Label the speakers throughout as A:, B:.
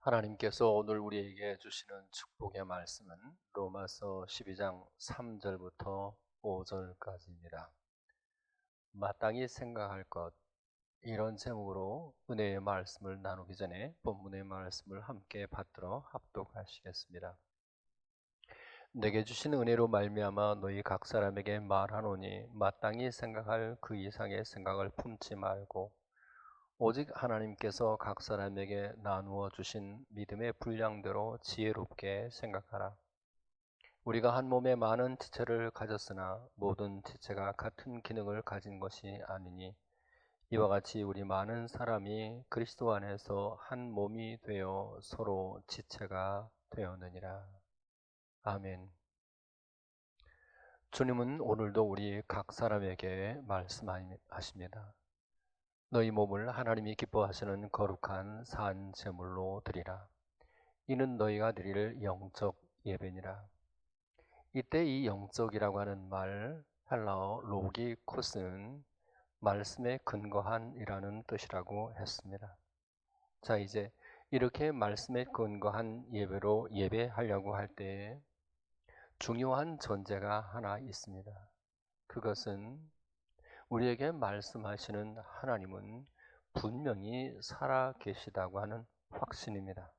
A: 하나님께서 오늘 우리에게 주시는 축복의 말씀은 로마서 12장 3절부터 5절까지입니다. 마땅히 생각할 것, 이런 제목으로 은혜의 말씀을 나누기 전에 본문의 말씀을 함께 받들어 합독하시겠습니다. 내게 주신 은혜로 말미암아 너희 각 사람에게 말하노니 마땅히 생각할 그 이상의 생각을 품지 말고 오직 하나님께서 각 사람에게 나누어 주신 믿음의 분량대로 지혜롭게 생각하라. 우리가 한 몸에 많은 지체를 가졌으나 모든 지체가 같은 기능을 가진 것이 아니니 이와 같이 우리 많은 사람이 그리스도 안에서 한 몸이 되어 서로 지체가 되었느니라. 아멘. 주님은 오늘도 우리 각 사람에게 말씀하십니다. 너희 몸을 하나님이 기뻐하시는 거룩한 산 제물로 드리라. 이는 너희가 드릴 영적 예배니라. 이때 이 영적이라고 하는 말, 헬라어 로기코스는 말씀에 근거한이라는 뜻이라고 했습니다. 자, 이제 이렇게 말씀에 근거한 예배로 예배하려고 할 때 중요한 전제가 하나 있습니다. 그것은 우리에게 말씀하시는 하나님은 분명히 살아 계시다고 하는 확신입니다.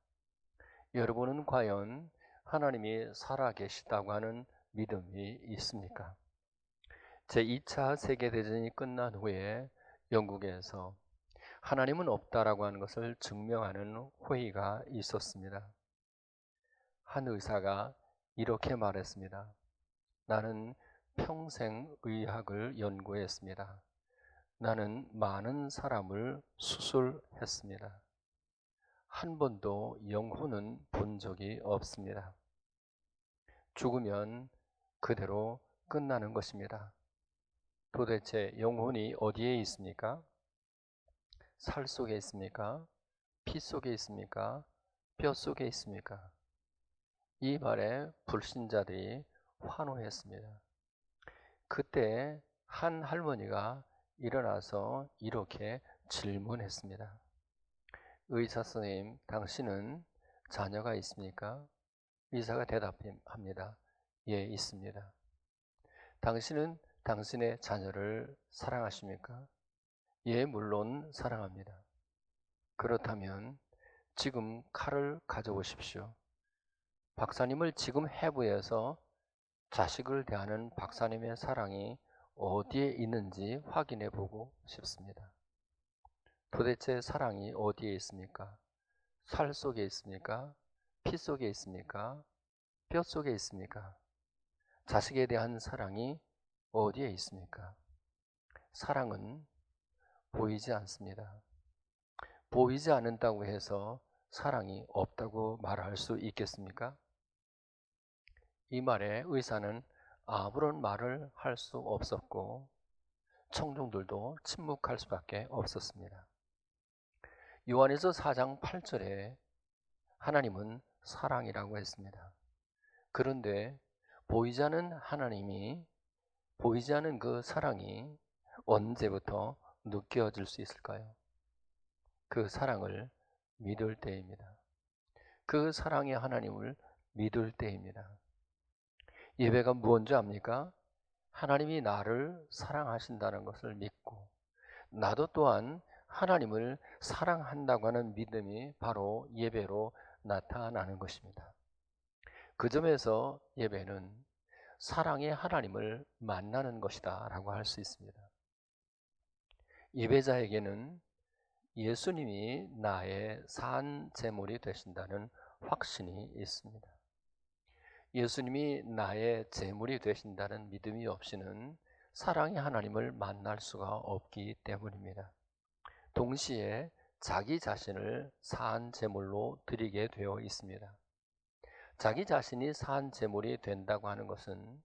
A: 여러분은 과연 하나님이 살아 계시다고 하는 믿음이 있습니까? 제2차 세계대전이 끝난 후에 영국에서 하나님은 없다라고 하는 것을 증명하는 회의가 있었습니다. 한 의사가 이렇게 말했습니다. 나는 평생 의학을 연구했습니다. 나는 많은 사람을 수술했습니다. 한 번도 영혼은 본 적이 없습니다. 죽으면 그대로 끝나는 것입니다. 도대체 영혼이 어디에 있습니까? 살 속에 있습니까? 피 속에 있습니까? 뼈 속에 있습니까? 이 말에 불신자들이 환호했습니다. 그때 한 할머니가 일어나서 이렇게 질문했습니다. 의사 선생님, 당신은 자녀가 있습니까? 의사가 대답합니다. 예, 있습니다. 당신은 당신의 자녀를 사랑하십니까? 예, 물론 사랑합니다. 그렇다면 지금 칼을 가져오십시오. 박사님을 지금 해부해서 자식을 대하는 박사님의 사랑이 어디에 있는지 확인해 보고 싶습니다. 도대체 사랑이 어디에 있습니까? 살 속에 있습니까? 피 속에 있습니까? 뼈 속에 있습니까? 자식에 대한 사랑이 어디에 있습니까? 사랑은 보이지 않습니다. 보이지 않는다고 해서 사랑이 없다고 말할 수 있겠습니까? 이 말에 의사는 아무런 말을 할 수 없었고 청중들도 침묵할 수밖에 없었습니다. 요한에서 4장 8절에 하나님은 사랑이라고 했습니다. 그런데 보이지 않는 하나님이, 보이지 않는 그 사랑이 언제부터 느껴질 수 있을까요? 그 사랑을 믿을 때입니다. 그 사랑의 하나님을 믿을 때입니다. 예배가 무엇인지 압니까? 하나님이 나를 사랑하신다는 것을 믿고 나도 또한 하나님을 사랑한다고 하는 믿음이 바로 예배로 나타나는 것입니다. 그 점에서 예배는 사랑의 하나님을 만나는 것이다 라고 할 수 있습니다. 예배자에게는 예수님이 나의 산 제물이 되신다는 확신이 있습니다. 예수님이 나의 제물이 되신다는 믿음이 없이는 사랑의 하나님을 만날 수가 없기 때문입니다. 동시에 자기 자신을 산 제물로 드리게 되어 있습니다. 자기 자신이 산 제물이 된다고 하는 것은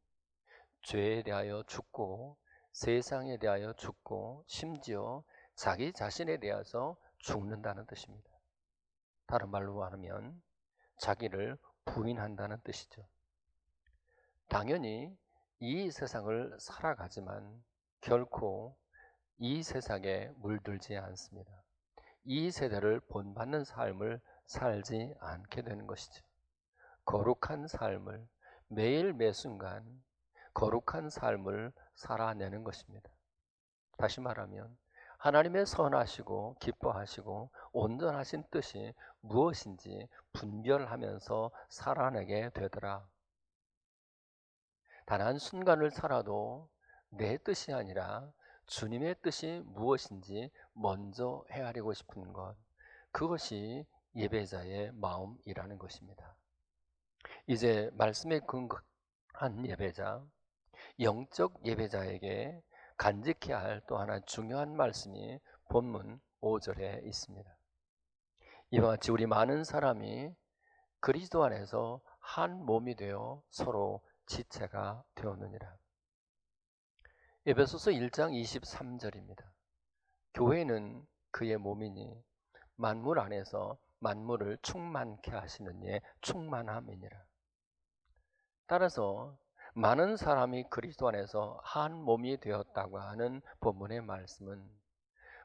A: 죄에 대하여 죽고 세상에 대하여 죽고 심지어 자기 자신에 대해서 죽는다는 뜻입니다. 다른 말로 말하면 자기를 부인한다는 뜻이죠. 당연히 이 세상을 살아가지만 결코 이 세상에 물들지 않습니다. 이 세대를 본받는 삶을 살지 않게 되는 것이죠. 거룩한 삶을 매일 매순간 거룩한 삶을 살아내는 것입니다. 다시 말하면 하나님의 선하시고 기뻐하시고 온전하신 뜻이 무엇인지 분별하면서 살아내게 되더라. 단 한 순간을 살아도 내 뜻이 아니라 주님의 뜻이 무엇인지 먼저 헤아리고 싶은 것, 그것이 예배자의 마음이라는 것입니다. 이제 말씀에 근거한 예배자, 영적 예배자에게 간직해야 할 또 하나 중요한 말씀이 본문 5절에 있습니다. 이와 같이 우리 많은 사람이 그리스도 안에서 한 몸이 되어 서로 지체가 되었느니라. 에베소서 1장 23절입니다. 교회는 그의 몸이니 만물 안에서 만물을 충만케 하시는 이의 충만함이니라. 따라서 많은 사람이 그리스도 안에서 한 몸이 되었다고 하는 본문의 말씀은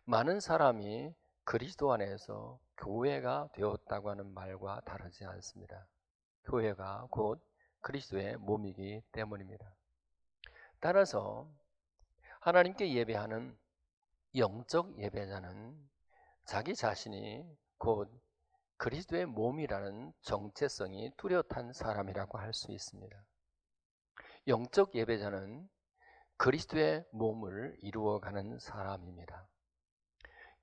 A: 많은 사람이 그리스도 안에서 교회가 되었다고 하는 말과 다르지 않습니다. 교회가 곧 그리스도의 몸이기 때문입니다. 따라서 하나님께 예배하는 영적 예배자는 자기 자신이 곧 그리스도의 몸이라는 정체성이 뚜렷한 사람이라고 할 수 있습니다. 영적 예배자는 그리스도의 몸을 이루어가는 사람입니다.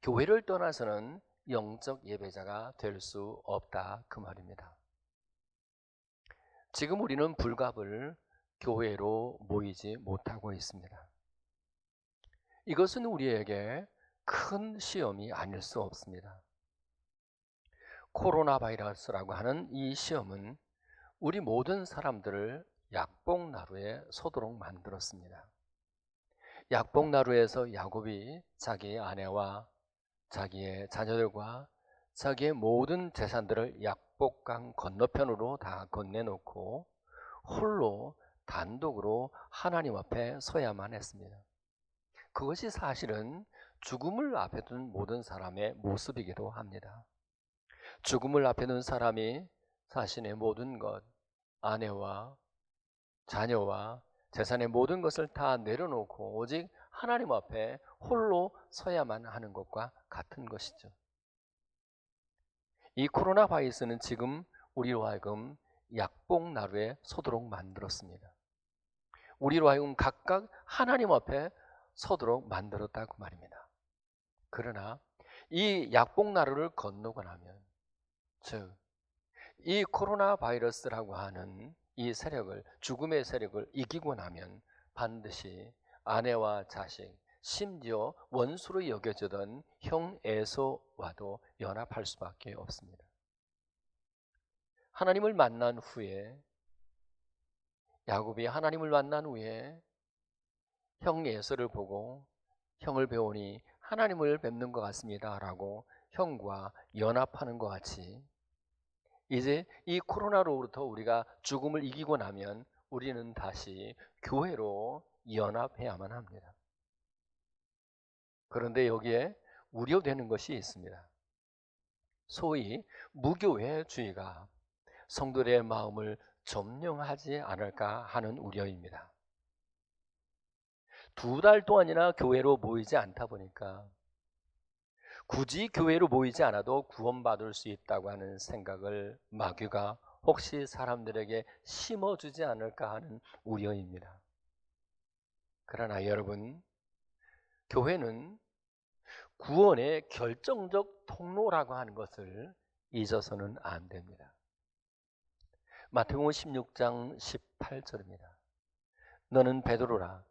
A: 교회를 떠나서는 영적 예배자가 될 수 없다, 그 말입니다. 지금 우리는 불갑을 교회로 모이지 못하고 있습니다. 이것은 우리에게 큰 시험이 아닐 수 없습니다. 코로나 바이러스라고 하는 이 시험은 우리 모든 사람들을 약복나루에 서도록 만들었습니다. 약복나루에서 야곱이 자기의 아내와 자기의 자녀들과 자기의 모든 재산들을 약복강 건너편으로 다 건네놓고 홀로 단독으로 하나님 앞에 서야만 했습니다. 그것이 사실은 죽음을 앞에 둔 모든 사람의 모습이기도 합니다. 죽음을 앞에 둔 사람이 자신의 모든 것, 아내와 자녀와 재산의 모든 것을 다 내려놓고 오직 하나님 앞에 홀로 서야만 하는 것과 같은 것이죠. 이 코로나 바이러스는 지금 우리로 하여금 약복나루에 서도록 만들었습니다. 우리로 하여금 각각 하나님 앞에 서도록 만들었다고 말입니다. 그러나 이 약복나루를 건너고 나면, 즉 이 코로나 바이러스라고 하는 이 세력을, 죽음의 세력을 이기고 나면 반드시 아내와 자식, 심지어 원수로 여겨지던 형 에서와도 연합할 수밖에 없습니다. 하나님을 만난 후에, 야곱이 하나님을 만난 후에 형 에서를 보고 형을 배우니 하나님을 뵙는 것 같습니다 라고 형과 연합하는 것 같이, 이제 이 코로나로부터 우리가 죽음을 이기고 나면 우리는 다시 교회로 연합해야만 합니다. 그런데 여기에 우려되는 것이 있습니다. 소위 무교회주의가 성도들의 마음을 점령하지 않을까 하는 우려입니다. 2달 동안이나 교회로 모이지 않다 보니까 굳이 교회로 모이지 않아도 구원받을 수 있다고 하는 생각을 마귀가 혹시 사람들에게 심어주지 않을까 하는 우려입니다. 그러나 여러분, 교회는 구원의 결정적 통로라고 하는 것을 잊어서는 안 됩니다. 마태복음 16장 18절입니다. 너는 베드로라.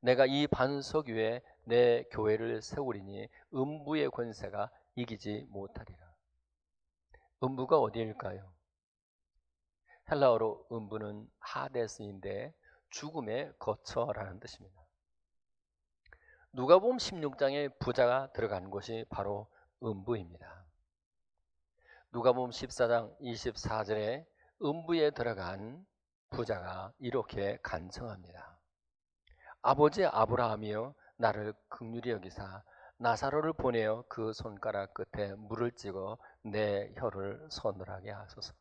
A: 내가 이 반석 위에 내 교회를 세우리니 음부의 권세가 이기지 못하리라. 음부가 어디일까요? 헬라어로 음부는 하데스인데 죽음의 거처라는 뜻입니다. 누가복음 16장에 부자가 들어간 곳이 바로 음부입니다. 누가복음 14장 24절에 음부에 들어간 부자가 이렇게 간청합니다. 아버지 아브라함이여 나를 긍휼히 여기사 나사로를 보내어 그 손가락 끝에 물을 찍어 내 혀를 서늘하게 하소서.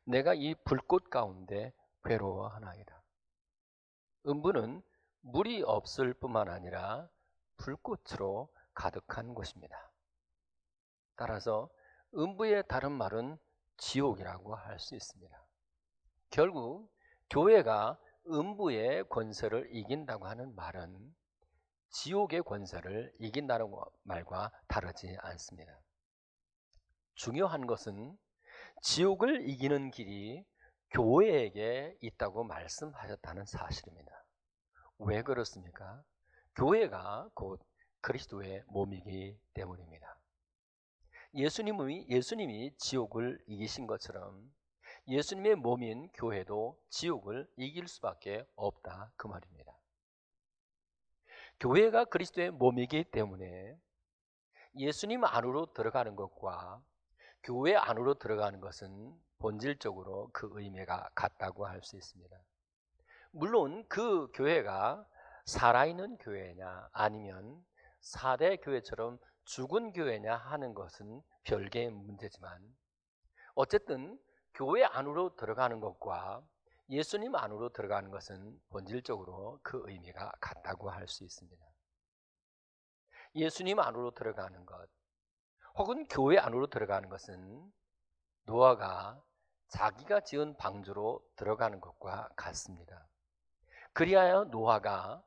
A: 내가 이 불꽃 가운데 괴로워하나이다. 음부는 물이 없을 뿐만 아니라 불꽃으로 가득한 곳입니다. 따라서 음부의 다른 말은 지옥이라고 할 수 있습니다. 결국 교회가 음부의 권세를 이긴다고 하는 말은 지옥의 권세를 이긴다는 말과 다르지 않습니다. 중요한 것은 지옥을 이기는 길이 교회에게 있다고 말씀하셨다는 사실입니다. 왜 그렇습니까? 교회가 곧 그리스도의 몸이기 때문입니다. 예수님이 지옥을 이기신 것처럼 예수님의 몸인 교회도 지옥을 이길 수밖에 없다 그 말입니다. 교회가 그리스도의 몸이기 때문에 예수님 안으로 들어가는 것과 교회 안으로 들어가는 것은 본질적으로 그 의미가 같다고 할 수 있습니다. 물론 그 교회가 살아있는 교회냐 아니면 4대 교회처럼 죽은 교회냐 하는 것은 별개의 문제지만 어쨌든 교회 안으로 들어가는 것과 예수님 안으로 들어가는 것은 본질적으로 그 의미가 같다고 할 수 있습니다. 예수님 안으로 들어가는 것 혹은 교회 안으로 들어가는 것은 노아가 자기가 지은 방주로 들어가는 것과 같습니다. 그리하여 노아가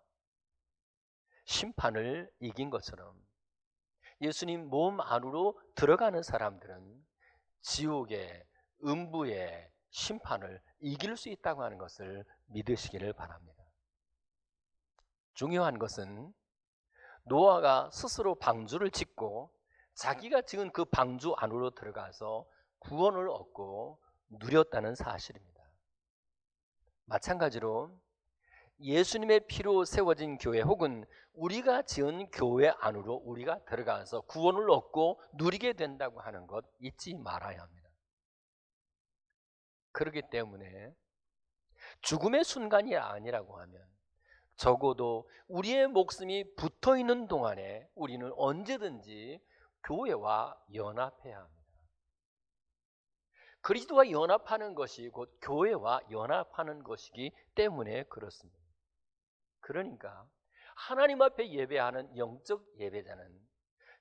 A: 심판을 이긴 것처럼 예수님 몸 안으로 들어가는 사람들은 지옥의 음부의 심판을 이길 수 있다고 하는 것을 믿으시기를 바랍니다. 중요한 것은 노아가 스스로 방주를 짓고 자기가 지은 그 방주 안으로 들어가서 구원을 얻고 누렸다는 사실입니다. 마찬가지로 예수님의 피로 세워진 교회 혹은 우리가 지은 교회 안으로 우리가 들어가서 구원을 얻고 누리게 된다고 하는 것 잊지 말아야 합니다. 그렇기 때문에 죽음의 순간이 아니라고 하면 적어도 우리의 목숨이 붙어 있는 동안에 우리는 언제든지 교회와 연합해야 합니다. 그리스도와 연합하는 것이 곧 교회와 연합하는 것이기 때문에 그렇습니다. 그러니까 하나님 앞에 예배하는 영적 예배자는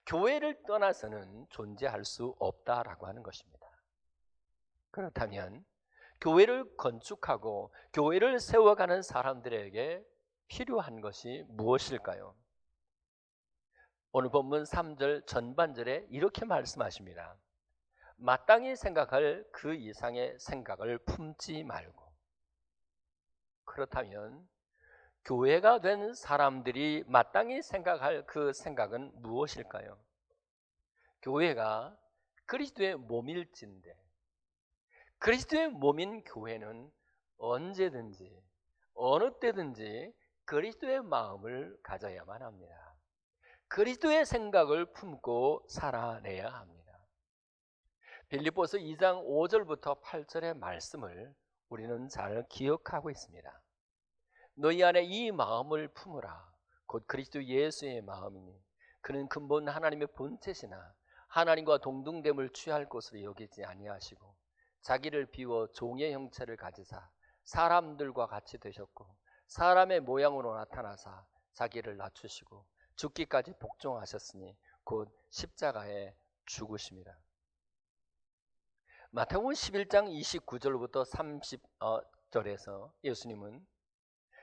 A: 교회를 떠나서는 존재할 수 없다라고 하는 것입니다. 그렇다면 교회를 건축하고 교회를 세워가는 사람들에게 필요한 것이 무엇일까요? 오늘 본문 3절 전반절에 이렇게 말씀하십니다. 마땅히 생각할 그 이상의 생각을 품지 말고. 그렇다면 교회가 된 사람들이 마땅히 생각할 그 생각은 무엇일까요? 교회가 그리스도의 몸일진데 그리스도의 몸인 교회는 언제든지 어느 때든지 그리스도의 마음을 가져야만 합니다. 그리스도의 생각을 품고 살아내야 합니다. 빌립보서 2장 5절부터 8절의 말씀을 우리는 잘 기억하고 있습니다. 너희 안에 이 마음을 품으라. 곧 그리스도 예수의 마음이니 그는 근본 하나님의 본체시나 하나님과 동등됨을 취할 것으로 여기지 아니하시고 자기를 비워 종의 형체를 가지사 사람들과 같이 되셨고 사람의 모양으로 나타나사 자기를 낮추시고 죽기까지 복종하셨으니 곧 십자가에 죽으십니다. 마태복음 11장 29절부터 30절에서 예수님은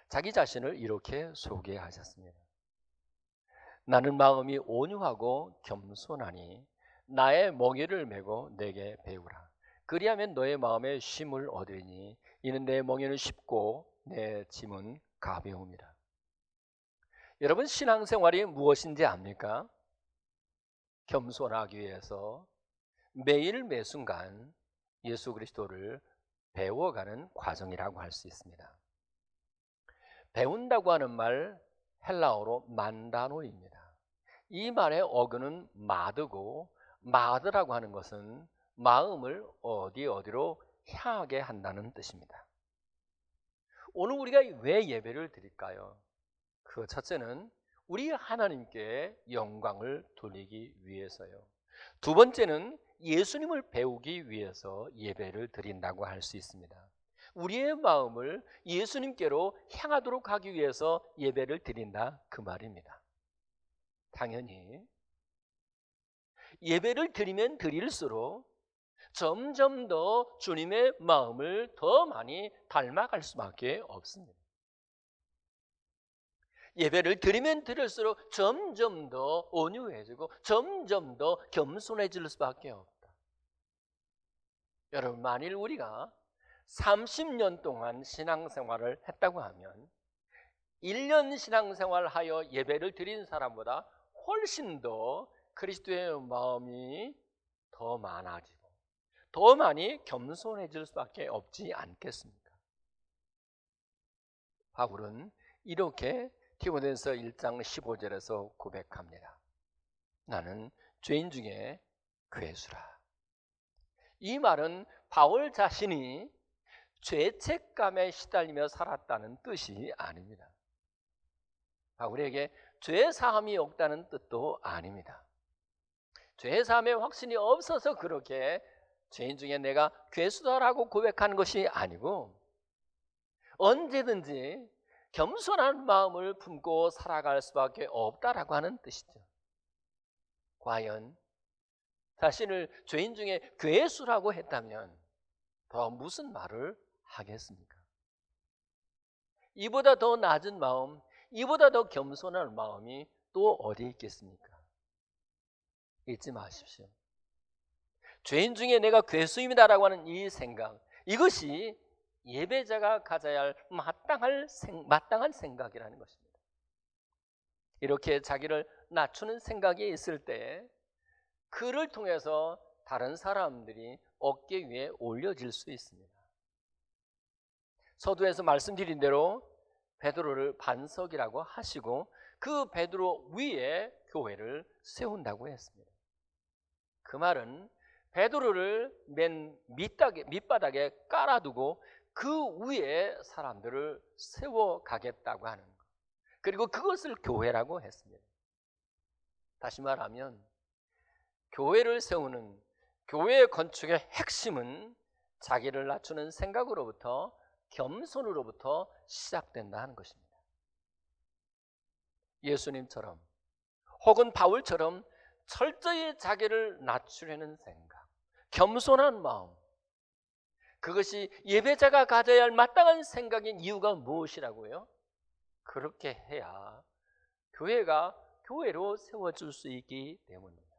A: 자기 자신을 이렇게 소개하셨습니다. 나는 마음이 온유하고 겸손하니 나의 멍에를 메고 내게 배우라. 그리하면 너의 마음에 쉼을 얻으리니 이는 내 멍에는 쉽고 내 짐은 가벼움이라. 여러분 신앙생활이 무엇인지 압니까? 겸손하기 위해서 매일 매순간 예수 그리스도를 배워가는 과정이라고 할 수 있습니다. 배운다고 하는 말 헬라어로 만다노입니다. 이 말의 어근은 마드고 마드라고 하는 것은 마음을 어디로 향하게 한다는 뜻입니다. 오늘 우리가 왜 예배를 드릴까요? 그 첫째는 우리 하나님께 영광을 돌리기 위해서요. 두 번째는 예수님을 배우기 위해서 예배를 드린다고 할 수 있습니다. 우리의 마음을 예수님께로 향하도록 하기 위해서 예배를 드린다 그 말입니다. 당연히 예배를 드리면 드릴수록 점점 더 주님의 마음을 더 많이 닮아갈 수밖에 없습니다. 예배를 드리면 드릴수록 점점 더 온유해지고 점점 더 겸손해질 수밖에 없다. 여러분, 만일 우리가 30년 동안 신앙생활을 했다고 하면 1년 신앙생활하여 예배를 드린 사람보다 훨씬 더 그리스도의 마음이 더 많아지고 더 많이 겸손해질 수밖에 없지 않겠습니까? 바울은 이렇게 디모데전서 1장 15절에서 고백합니다. 나는 죄인 중에 괴수라. 이 말은 바울 자신이 죄책감에 시달리며 살았다는 뜻이 아닙니다. 바울에게 죄사함이 없다는 뜻도 아닙니다. 죄사함의 확신이 없어서 그렇게 죄인 중에 내가 괴수다라고 고백하는 것이 아니고 언제든지 겸손한 마음을 품고 살아갈 수밖에 없다라고 하는 뜻이죠. 과연 자신을 죄인 중에 괴수라고 했다면 더 무슨 말을 하겠습니까? 이보다 더 낮은 마음, 이보다 더 겸손한 마음이 또 어디 있겠습니까? 잊지 마십시오. 죄인 중에 내가 괴수입니다라고 하는 이 생각, 이것이 예배자가 가져야 할 마땅한 생각이라는 것입니다. 이렇게 자기를 낮추는 생각이 있을 때 그를 통해서 다른 사람들이 어깨 위에 올려질 수 있습니다. 서두에서 말씀드린 대로 베드로를 반석이라고 하시고 그 베드로 위에 교회를 세운다고 했습니다. 그 말은 베드로를 맨 밑바닥에 깔아두고 그 위에 사람들을 세워가겠다고 하는 것, 그리고 그것을 교회라고 했습니다. 다시 말하면 교회를 세우는 교회 건축의 핵심은 자기를 낮추는 생각으로부터 겸손으로부터 시작된다 하는 것입니다. 예수님처럼 혹은 바울처럼 철저히 자기를 낮추려는 생각, 겸손한 마음, 그것이 예배자가 가져야 할 마땅한 생각인 이유가 무엇이라고요? 그렇게 해야 교회가 교회로 세워질 수 있기 때문입니다.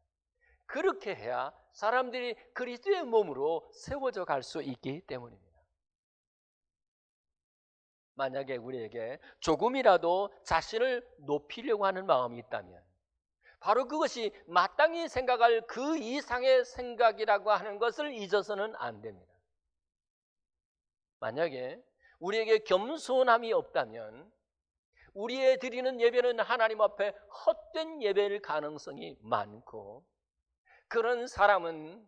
A: 그렇게 해야 사람들이 그리스도의 몸으로 세워져 갈 수 있기 때문입니다. 만약에 우리에게 조금이라도 자신을 높이려고 하는 마음이 있다면 바로 그것이 마땅히 생각할 그 이상의 생각이라고 하는 것을 잊어서는 안 됩니다. 만약에 우리에게 겸손함이 없다면 우리의 드리는 예배는 하나님 앞에 헛된 예배일 가능성이 많고, 그런 사람은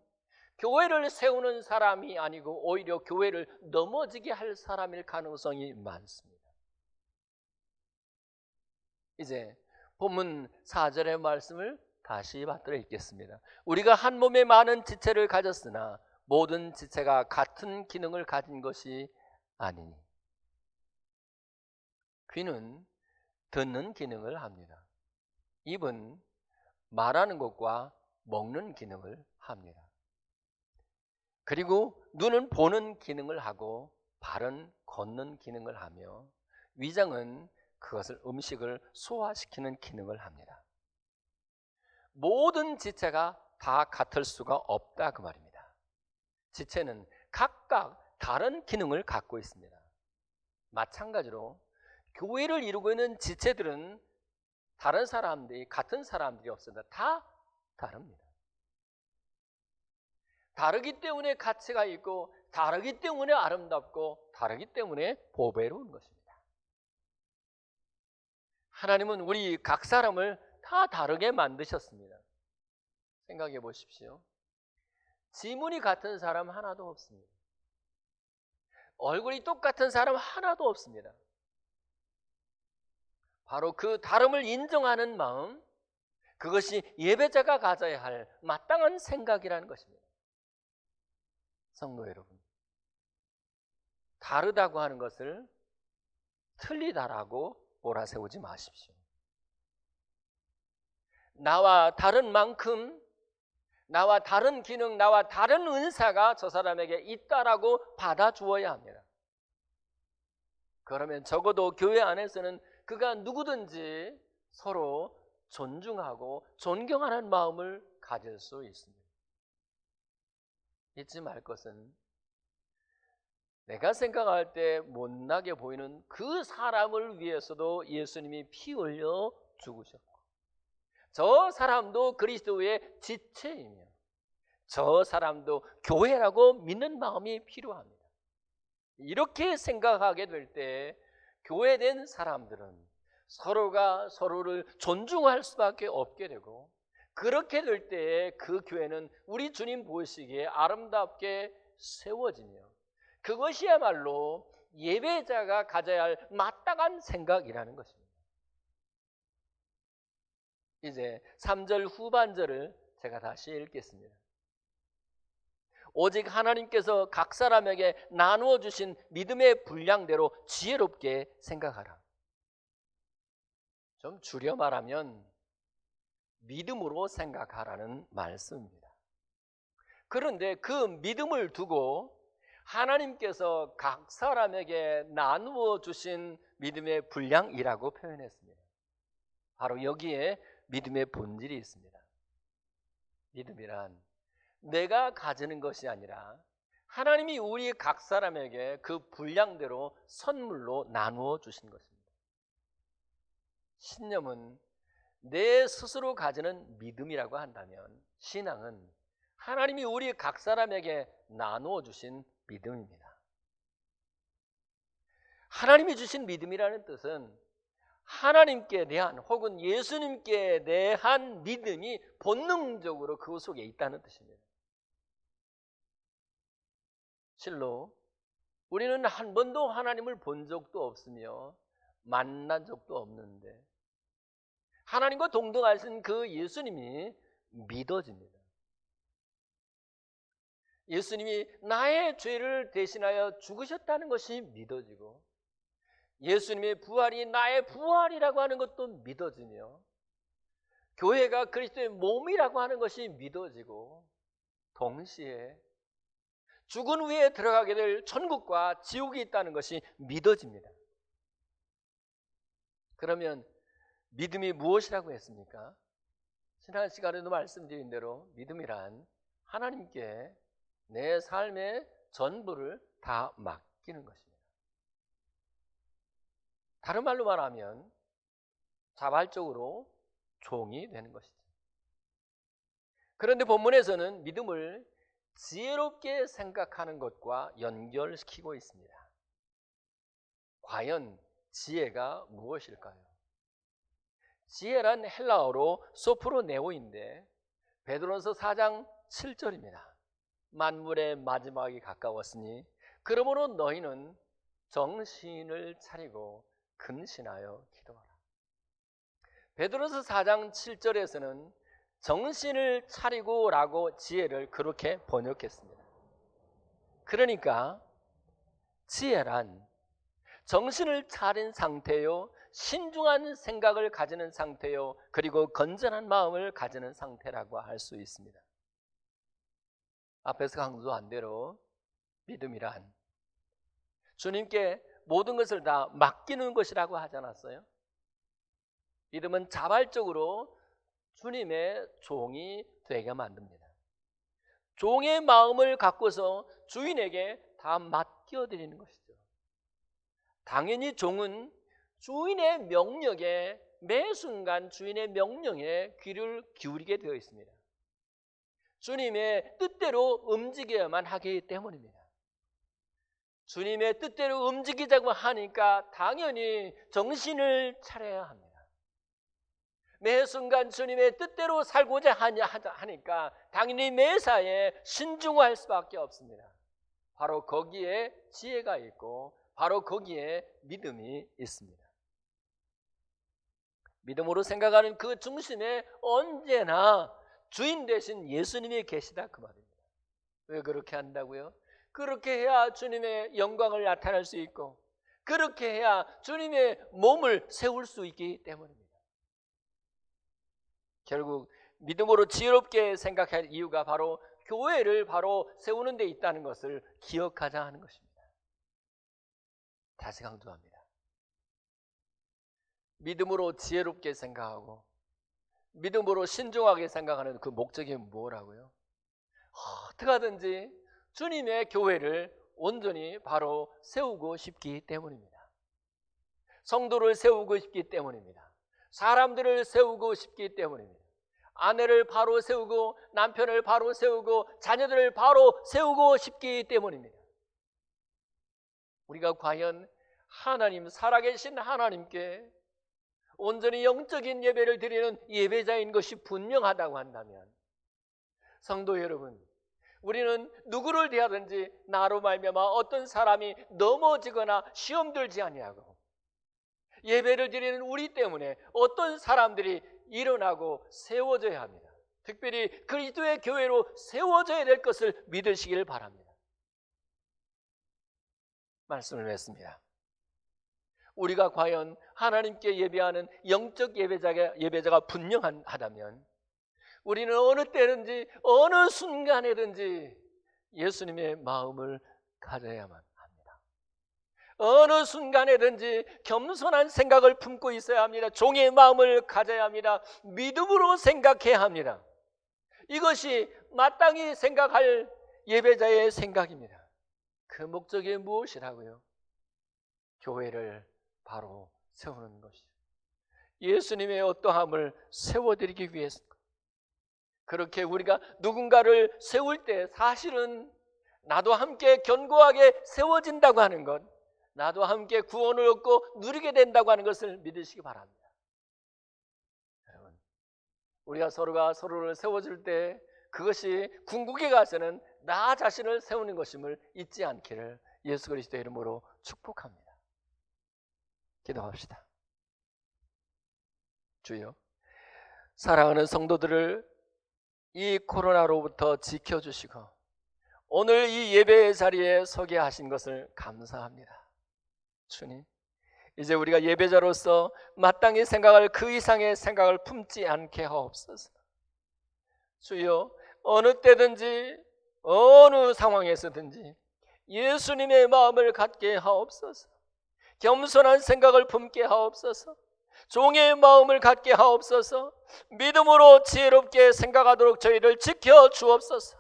A: 교회를 세우는 사람이 아니고 오히려 교회를 넘어지게 할 사람일 가능성이 많습니다. 이제 본문 4절의 말씀을 다시 받들어 읽겠습니다. 우리가 한 몸에 많은 지체를 가졌으나 모든 지체가 같은 기능을 가진 것이 아니니. 귀는 듣는 기능을 합니다. 입은 말하는 것과 먹는 기능을 합니다. 그리고 눈은 보는 기능을 하고 발은 걷는 기능을 하며 위장은 그것을 음식을 소화시키는 기능을 합니다. 모든 지체가 다 같을 수가 없다 그 말입니다. 지체는 각각 다른 기능을 갖고 있습니다. 마찬가지로 교회를 이루고 있는 지체들은 다른 사람들이 같은 사람들이 없습니다. 다 다릅니다. 다르기 때문에 가치가 있고 다르기 때문에 아름답고 다르기 때문에 보배로운 것입니다. 하나님은 우리 각 사람을 다 다르게 만드셨습니다. 생각해 보십시오. 지문이 같은 사람 하나도 없습니다. 얼굴이 똑같은 사람 하나도 없습니다. 바로 그 다름을 인정하는 마음, 그것이 예배자가 가져야 할 마땅한 생각이라는 것입니다. 성도 여러분, 다르다고 하는 것을 틀리다라고 몰아세우지 마십시오. 나와 다른 만큼, 나와 다른 기능, 나와 다른 은사가 저 사람에게 있다라고 받아주어야 합니다. 그러면 적어도 교회 안에서는 그가 누구든지 서로 존중하고 존경하는 마음을 가질 수 있습니다. 잊지 말 것은 내가 생각할 때 못나게 보이는 그 사람을 위해서도 예수님이 피 흘려 죽으셨고, 저 사람도 그리스도의 지체이며 저 사람도 교회라고 믿는 마음이 필요합니다. 이렇게 생각하게 될 때 교회된 사람들은 서로가 서로를 존중할 수밖에 없게 되고, 그렇게 될 때 그 교회는 우리 주님 보시기에 아름답게 세워지며, 그것이야말로 예배자가 가져야 할 마땅한 생각이라는 것입니다. 이제 3절 후반절을 제가 다시 읽겠습니다. 오직 하나님께서 각 사람에게 나누어 주신 믿음의 분량대로 지혜롭게 생각하라. 좀 줄여 말하면 믿음으로 생각하라는 말씀입니다. 그런데 그 믿음을 두고 하나님께서 각 사람에게 나누어 주신 믿음의 분량이라고 표현했습니다. 바로 여기에 믿음의 본질이 있습니다. 믿음이란 내가 가지는 것이 아니라 하나님이 우리 각 사람에게 그 분량대로 선물로 나누어 주신 것입니다. 신념은 내 스스로 가지는 믿음이라고 한다면, 신앙은 하나님이 우리 각 사람에게 나누어 주신 믿음입니다. 하나님이 주신 믿음이라는 뜻은 하나님께 대한 혹은 예수님께 대한 믿음이 본능적으로 그 속에 있다는 뜻입니다. 실로 우리는 한 번도 하나님을 본 적도 없으며 만난 적도 없는데 하나님과 동등하신 그 예수님이 믿어집니다. 예수님이 나의 죄를 대신하여 죽으셨다는 것이 믿어지고, 예수님의 부활이 나의 부활이라고 하는 것도 믿어지며, 교회가 그리스도의 몸이라고 하는 것이 믿어지고, 동시에 죽은 후에 들어가게 될 천국과 지옥이 있다는 것이 믿어집니다. 그러면 믿음이 무엇이라고 했습니까? 지난 시간에도 말씀드린 대로 믿음이란 하나님께 내 삶의 전부를 다 맡기는 것입니다. 다른 말로 말하면 자발적으로 종이 되는 것이죠. 그런데 본문에서는 믿음을 지혜롭게 생각하는 것과 연결시키고 있습니다. 과연 지혜가 무엇일까요? 지혜란 헬라어로 소프로네오인데 베드로전서 4장 7절입니다. 만물의 마지막이 가까웠으니 그러므로 너희는 정신을 차리고 근신하여 기도하라. 베드로전서 4장 7절에서는 정신을 차리고 라고 지혜를 그렇게 번역했습니다. 그러니까 지혜란 정신을 차린 상태요, 신중한 생각을 가지는 상태요, 그리고 건전한 마음을 가지는 상태라고 할 수 있습니다. 앞에서 강조한 대로 믿음이란 주님께 모든 것을 다 맡기는 것이라고 하지 않았어요? 믿음은 자발적으로 주님의 종이 되게 만듭니다. 종의 마음을 갖고서 주인에게 다 맡겨드리는 것이죠. 당연히 종은 주인의 명령에, 매 순간 주인의 명령에 귀를 기울이게 되어 있습니다. 주님의 뜻대로 움직여야만 하기 때문입니다. 주님의 뜻대로 움직이자고 하니까 당연히 정신을 차려야 합니다. 매 순간 주님의 뜻대로 살고자 하니까 당연히 매사에 신중할 수밖에 없습니다. 바로 거기에 지혜가 있고 바로 거기에 믿음이 있습니다. 믿음으로 생각하는 그 중심에 언제나 주인 되신 예수님이 계시다 그 말입니다. 왜 그렇게 한다고요? 그렇게 해야 주님의 영광을 나타낼 수 있고, 그렇게 해야 주님의 몸을 세울 수 있기 때문입니다. 결국 믿음으로 지혜롭게 생각할 이유가 바로 교회를 바로 세우는 데 있다는 것을 기억하자 하는 것입니다. 다시 강조합니다. 믿음으로 지혜롭게 생각하고 믿음으로 신중하게 생각하는 그 목적이 뭐라고요? 어떻게 하든지 주님의 교회를 온전히 바로 세우고 싶기 때문입니다. 성도를 세우고 싶기 때문입니다. 사람들을 세우고 싶기 때문입니다. 아내를 바로 세우고 남편을 바로 세우고 자녀들을 바로 세우고 싶기 때문입니다. 우리가 과연 하나님, 살아계신 하나님께 온전히 영적인 예배를 드리는 예배자인 것이 분명하다고 한다면, 성도 여러분, 우리는 누구를 대하든지 나로 말미암아 어떤 사람이 넘어지거나 시험 들지 아니하고, 예배를 드리는 우리 때문에 어떤 사람들이 일어나고 세워져야 합니다. 특별히 그리스도의 교회로 세워져야 될 것을 믿으시길 바랍니다. 말씀을 했습니다. 우리가 과연 하나님께 예배하는 영적 예배자가 분명하다면 우리는 어느 때든지 어느 순간에든지 예수님의 마음을 가져야만 합니다. 어느 순간에든지 겸손한 생각을 품고 있어야 합니다. 종의 마음을 가져야 합니다. 믿음으로 생각해야 합니다. 이것이 마땅히 생각할 예배자의 생각입니다. 그 목적이 무엇이라고요? 교회를 바로 세우는 것이죠. 예수님의 어떠함을 세워드리기 위해서. 그렇게 우리가 누군가를 세울 때 사실은 나도 함께 견고하게 세워진다고 하는 것, 나도 함께 구원을 얻고 누리게 된다고 하는 것을 믿으시기 바랍니다. 여러분, 우리가 서로가 서로를 세워줄 때 그것이 궁극에 가서는 나 자신을 세우는 것임을 잊지 않기를 예수 그리스도의 이름으로 축복합니다. 기도합시다. 주여, 사랑하는 성도들을 이 코로나로부터 지켜주시고 오늘 이 예배의 자리에 서게 하신 것을 감사합니다. 주님, 이제 우리가 예배자로서 마땅히 생각할 그 이상의 생각을 품지 않게 하옵소서. 주여, 어느 때든지 어느 상황에서든지 예수님의 마음을 갖게 하옵소서. 겸손한 생각을 품게 하옵소서. 종의 마음을 갖게 하옵소서. 믿음으로 지혜롭게 생각하도록 저희를 지켜 주옵소서.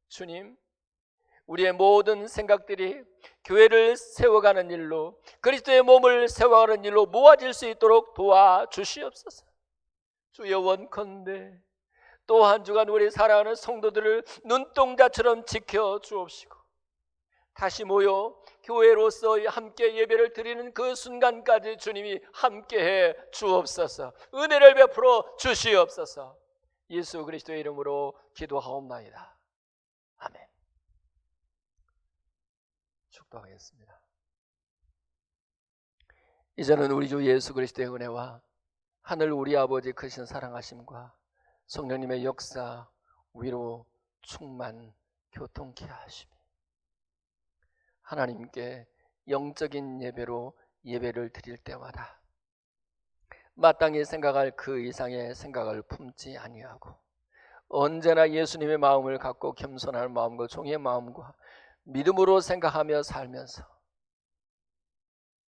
A: 주님, 우리의 모든 생각들이 교회를 세워가는 일로, 그리스도의 몸을 세워가는 일로 모아질 수 있도록 도와주시옵소서. 주여, 원컨대 또 한 주간 우리 사랑하는 성도들을 눈동자처럼 지켜 주옵시고 다시 모여 교회로서 함께 예배를 드리는 그 순간까지 주님이 함께해 주옵소서. 은혜를 베풀어 주시옵소서. 예수 그리스도의 이름으로 기도하옵나이다. 아멘. 축도하겠습니다. 이제는 우리 주 예수 그리스도의 은혜와 하늘 우리 아버지 크신 사랑하심과 성령님의 역사, 위로, 충만, 교통케 하시며 하나님께 영적인 예배로 예배를 드릴 때마다 마땅히 생각할 그 이상의 생각을 품지 아니하고 언제나 예수님의 마음을 갖고 겸손한 마음과 종의 마음과 믿음으로 생각하며 살면서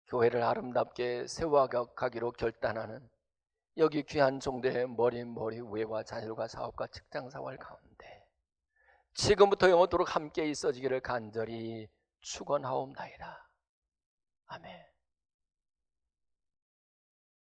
A: 교회를 아름답게 세워가기로 결단하는 여기 귀한 종대의 머리 위와 자녀들과 사업과 직장생활 가운데 지금부터 영원토록 함께 있어지기를 간절히 축원하옵나이다. 아멘.